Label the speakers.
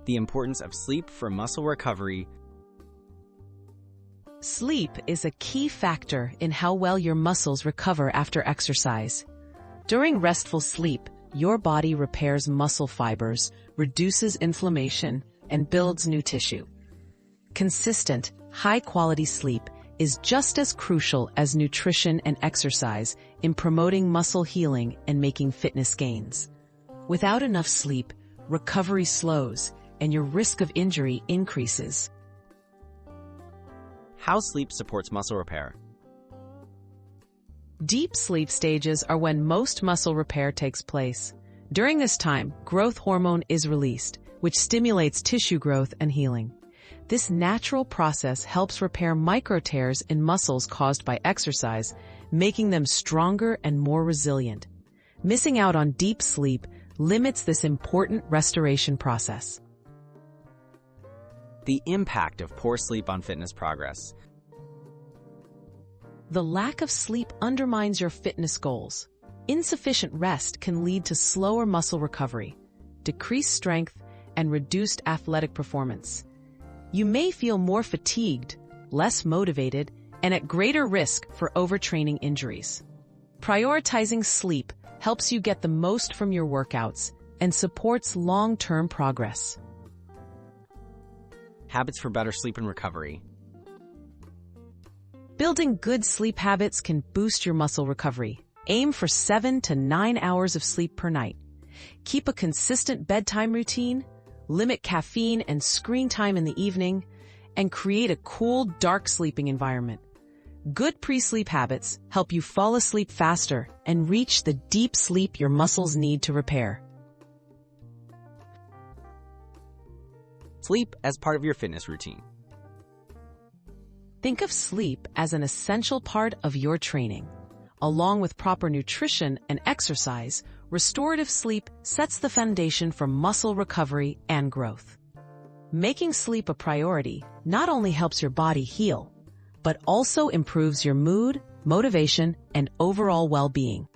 Speaker 1: The importance of sleep for muscle recovery.
Speaker 2: Sleep is a key factor in how well your muscles recover after exercise. During restful sleep, your body repairs muscle fibers, reduces inflammation, and builds new tissue. Consistent, high-quality sleep is just as crucial as nutrition and exercise in promoting muscle healing and making fitness gains. Without enough sleep, recovery slows and your risk of injury increases.
Speaker 1: How sleep supports muscle repair.
Speaker 2: Deep sleep stages are when most muscle repair takes place. During this time, growth hormone is released, which stimulates tissue growth and healing. This natural process helps repair micro tears in muscles caused by exercise, making them stronger and more resilient. Missing out on deep sleep limits this important restoration process.
Speaker 1: The impact of poor sleep on fitness progress.
Speaker 2: The lack of sleep undermines your fitness goals. Insufficient rest can lead to slower muscle recovery, decreased strength, and reduced athletic performance. You may feel more fatigued, less motivated, and at greater risk for overtraining injuries. Prioritizing sleep helps you get the most from your workouts and supports long-term progress.
Speaker 1: Habits for better sleep and recovery.
Speaker 2: Building good sleep habits can boost your muscle recovery. Aim for 7 to 9 hours of sleep per night. Keep a consistent bedtime routine, limit caffeine and screen time in the evening, and create a cool, dark sleeping environment. Good pre-sleep habits help you fall asleep faster and reach the deep sleep your muscles need to repair.
Speaker 1: Sleep as part of your fitness routine.
Speaker 2: Think of sleep as an essential part of your training. Along with proper nutrition and exercise, restorative sleep sets the foundation for muscle recovery and growth. Making sleep a priority not only helps your body heal, but also improves your mood, motivation, and overall well-being.